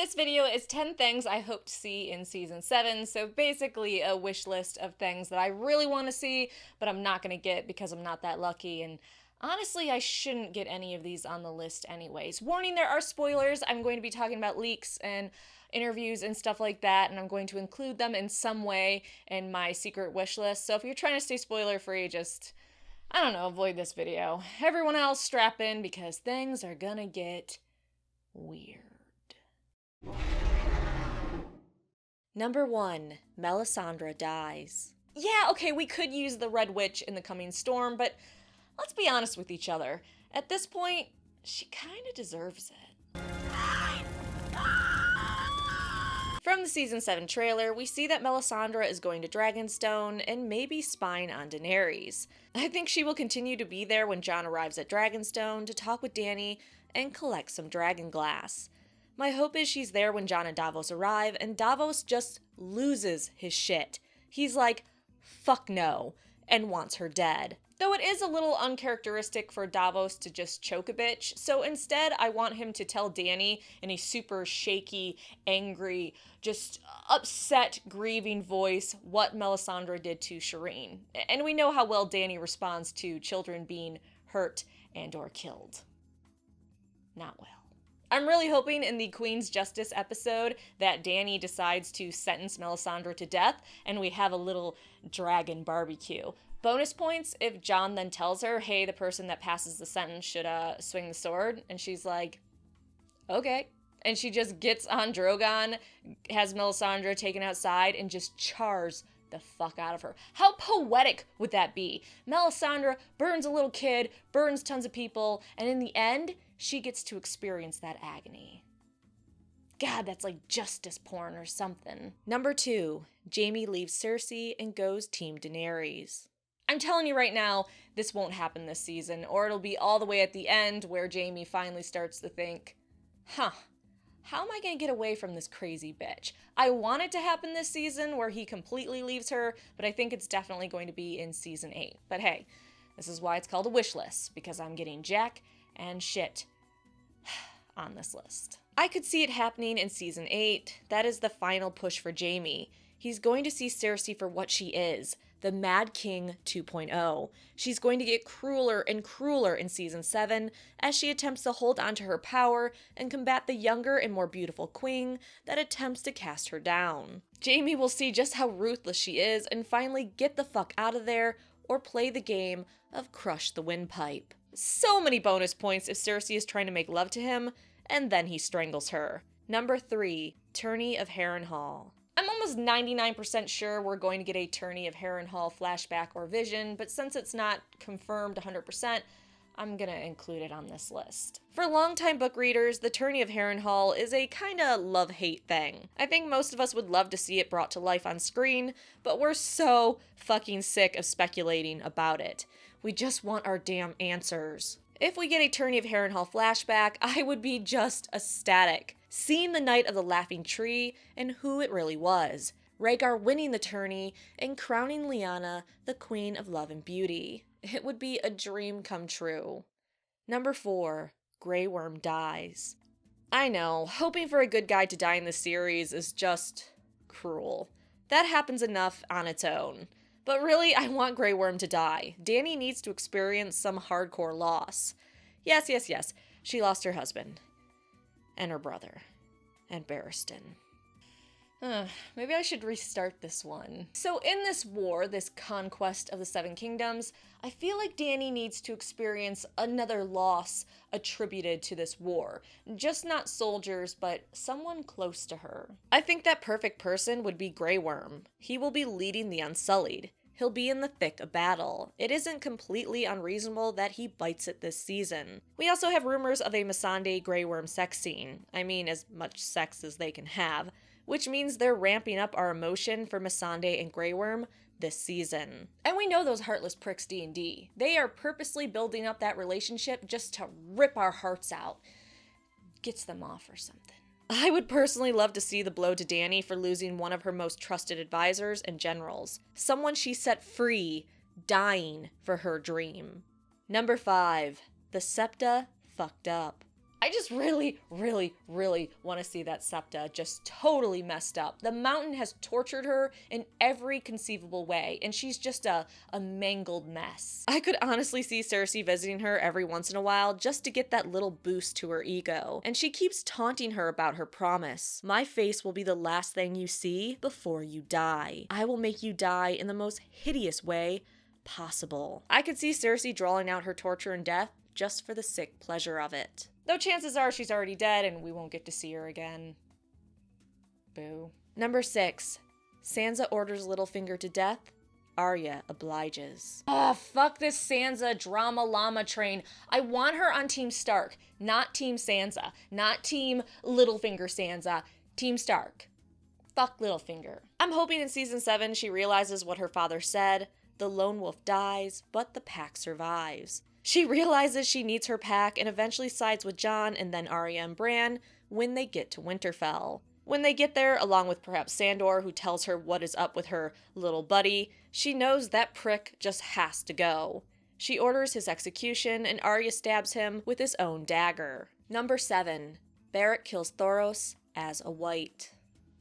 This video is 10 things I hope to see in season 7, so basically a wish list of things that I really want to see, but I'm not going to get because I'm not that lucky, and honestly, I shouldn't get any of these on the list anyways. Warning, there are spoilers. I'm going to be talking about leaks and interviews and stuff like that, and I'm going to include them in some way in my secret wish list, so if you're trying to stay spoiler free, just, I don't know, avoid this video. Everyone else strap in because things are gonna get weird. Number 1, Melisandre dies. Yeah, okay, we could use the Red Witch in the coming storm, but let's be honest with each other. At this point, she kinda deserves it. From the season 7 trailer, we see that Melisandre is going to Dragonstone and maybe spying on Daenerys. I think she will continue to be there when Jon arrives at Dragonstone to talk with Dany and collect some dragon glass. My hope is she's there when Jon and Davos arrive, and Davos just loses his shit. He's like, fuck no, and wants her dead. Though it is a little uncharacteristic for Davos to just choke a bitch, so instead I want him to tell Dany in a super shaky, angry, just upset, grieving voice what Melisandre did to Shireen. And we know how well Dany responds to children being hurt and or killed. Not well. I'm really hoping in the Queen's Justice episode that Dany decides to sentence Melisandre to death and we have a little dragon barbecue. Bonus points if Jon then tells her, hey, the person that passes the sentence should swing the sword, and she's like, okay. And she just gets on Drogon, has Melisandre taken outside, and just chars the fuck out of her. How poetic would that be? Melisandre burns a little kid, burns tons of people, and in the end, she gets to experience that agony. God, that's like justice porn or something. Number 2, Jaime leaves Cersei and goes Team Daenerys. I'm telling you right now, this won't happen this season, or it'll be all the way at the end where Jaime finally starts to think, how am I gonna get away from this crazy bitch? I want it to happen this season where he completely leaves her, but I think it's definitely going to be in season 8. But hey, this is why it's called a wish list, because I'm getting Jack and shit on this list. I could see it happening in season 8. That is the final push for Jaime. He's going to see Cersei for what she is, the Mad King 2.0. She's going to get crueler and crueler in season 7 as she attempts to hold onto her power and combat the younger and more beautiful queen that attempts to cast her down. Jaime will see just how ruthless she is and finally get the fuck out of there or play the game of crush the windpipe. So many bonus points if Cersei is trying to make love to him and then he strangles her. Number 3, Tourney of Harrenhal. I'm almost 99% sure we're going to get a Tourney of Harrenhal flashback or vision, but since it's not confirmed 100%, I'm gonna include it on this list. For longtime book readers, the Tourney of Harrenhal is a kinda love-hate thing. I think most of us would love to see it brought to life on screen, but we're so fucking sick of speculating about it. We just want our damn answers. If we get a Tourney of Harrenhal flashback, I would be just ecstatic. Seeing the Night of the Laughing Tree and who it really was. Rhaegar winning the tourney and crowning Lyanna the Queen of Love and Beauty. It would be a dream come true. Number 4, Grey Worm dies. I know, hoping for a good guy to die in this series is just cruel. That happens enough on its own. But really, I want Grey Worm to die. Dany needs to experience some hardcore loss. Yes, she lost her husband. And her brother. And Barristan. Maybe I should restart this one. So in this war, this conquest of the Seven Kingdoms, I feel like Dany needs to experience another loss attributed to this war. Just not soldiers, but someone close to her. I think that perfect person would be Grey Worm. He will be leading the Unsullied. He'll be in the thick of battle. It isn't completely unreasonable that he bites it this season. We also have rumors of a Missandei Grey Worm sex scene. I mean, as much sex as they can have. Which means they're ramping up our emotion for Missandei and Grey Worm this season. And we know those heartless pricks D&D. They are purposely building up that relationship just to rip our hearts out. Gets them off or something. I would personally love to see the blow to Dany for losing one of her most trusted advisors and generals. Someone she set free, dying for her dream. Number 5, the Septa fucked up. I just really, really, really want to see that Septa just totally messed up. The mountain has tortured her in every conceivable way, and she's just a mangled mess. I could honestly see Cersei visiting her every once in a while just to get that little boost to her ego. And she keeps taunting her about her promise. My face will be the last thing you see before you die. I will make you die in the most hideous way possible. I could see Cersei drawing out her torture and death just for the sick pleasure of it. Though chances are she's already dead and we won't get to see her again. Boo. Number 6. Sansa orders Littlefinger to death. Arya obliges. Ah, fuck this Sansa drama llama train. I want her on Team Stark, not Team Sansa. Not Team Littlefinger Sansa. Team Stark. Fuck Littlefinger. I'm hoping in season 7 she realizes what her father said. The lone wolf dies, but the pack survives. She realizes she needs her pack and eventually sides with Jon and then Arya and Bran when they get to Winterfell. When they get there, along with perhaps Sandor, who tells her what is up with her little buddy, she knows that prick just has to go. She orders his execution and Arya stabs him with his own dagger. Number 7. Beric kills Thoros as a white.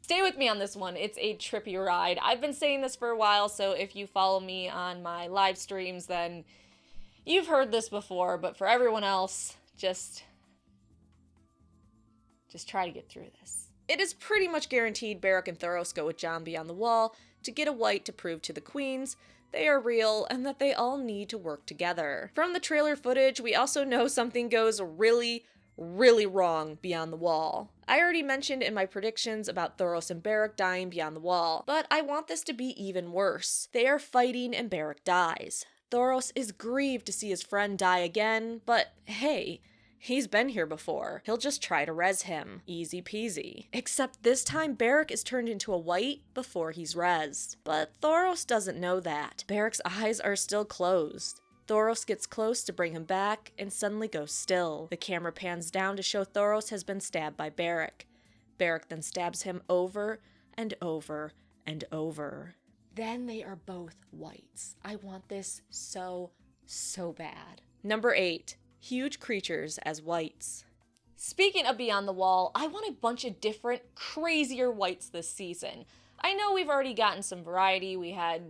Stay with me on this one, it's a trippy ride. I've been saying this for a while, so if you follow me on my live streams, then you've heard this before, but for everyone else, just try to get through this. It is pretty much guaranteed Beric and Thoros go with Jon beyond the wall to get a white to prove to the queens they are real and that they all need to work together. From the trailer footage, we also know something goes really, really wrong beyond the wall. I already mentioned in my predictions about Thoros and Beric dying beyond the wall, but I want this to be even worse. They are fighting and Beric dies. Thoros is grieved to see his friend die again, but hey, he's been here before. He'll just try to res him. Easy peasy. Except this time Beric is turned into a white before he's resed. But Thoros doesn't know that. Beric's eyes are still closed. Thoros gets close to bring him back and suddenly goes still. The camera pans down to show Thoros has been stabbed by Beric. Beric then stabs him over and over and over. Then they are both whites. I want this so bad. Number 8. Huge creatures as whites. Speaking of Beyond the Wall, I want a bunch of different, crazier whites this season. I know we've already gotten some variety. We had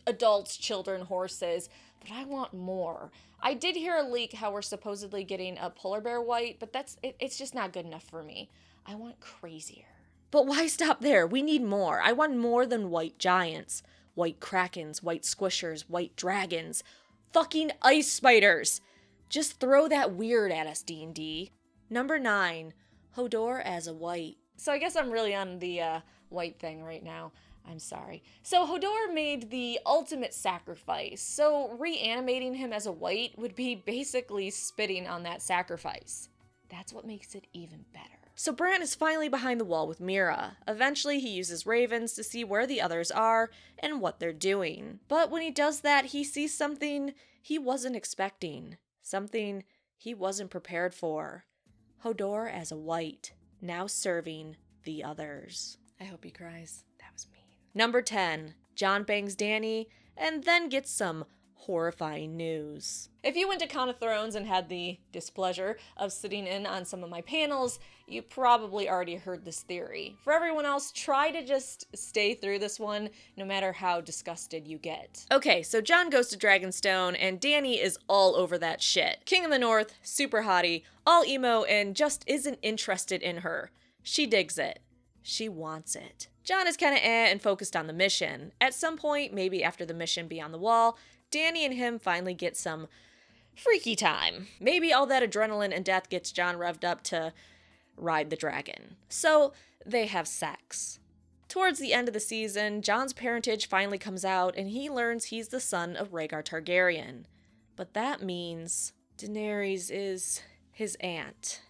adults, children, horses, but I want more. I did hear a leak how we're supposedly getting a polar bear white, but it's just not good enough for me. I want crazier. But why stop there? We need more. I want more than white giants. White krakens, white squishers, white dragons. Fucking ice spiders. Just throw that weird at us, D&D. Number 9. Hodor as a white. So I guess I'm really on the white thing right now. I'm sorry. So Hodor made the ultimate sacrifice. So reanimating him as a white would be basically spitting on that sacrifice. That's what makes it even better. So Bran is finally behind the wall with Mira. Eventually he uses ravens to see where the others are and what they're doing. But when he does that, he sees something he wasn't expecting. Something he wasn't prepared for. Hodor as a white, now serving the others. I hope he cries. That was mean. Number 10. Jon bangs Dany and then gets some horrifying news. If you went to Count of Thrones and had the displeasure of sitting in on some of my panels, you probably already heard this theory. For everyone else, try to just stay through this one, no matter how disgusted you get. Okay, so Jon goes to Dragonstone, and Dany is all over that shit. King of the North, super hottie, all emo, and just isn't interested in her. She digs it. She wants it. Jon is kinda and focused on the mission. At some point, maybe after the mission Beyond the Wall, Dany and him finally get some freaky time. Maybe all that adrenaline and death gets Jon revved up to ride the dragon. So they have sex. Towards the end of the season, Jon's parentage finally comes out and he learns he's the son of Rhaegar Targaryen. But that means Daenerys is his aunt.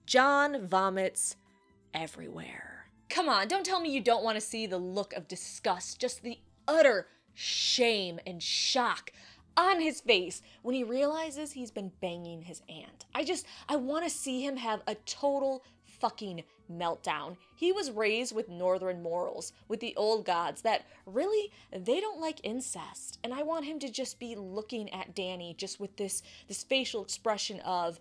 Jon vomits everywhere. Come on, don't tell me you don't want to see the look of disgust, just the utter shame and shock on his face when he realizes he's been banging his aunt. I want to see him have a total fucking meltdown. He was raised with northern morals, with the old gods that really, they don't like incest. And I want him to just be looking at Dany just with this facial expression of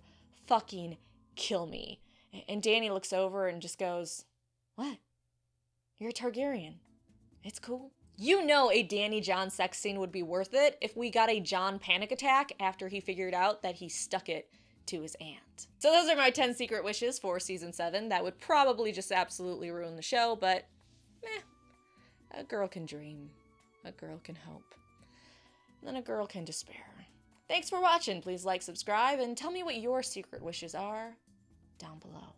fucking kill me. And Dany looks over and just goes, what? You're a Targaryen. It's cool. You know a Dany Jon sex scene would be worth it if we got a Jon panic attack after he figured out that he stuck it to his aunt. So those are my 10 secret wishes for season 7. That would probably just absolutely ruin the show, but a girl can dream. A girl can hope. And then a girl can despair. Thanks for watching. Please like, subscribe, and tell me what your secret wishes are down below.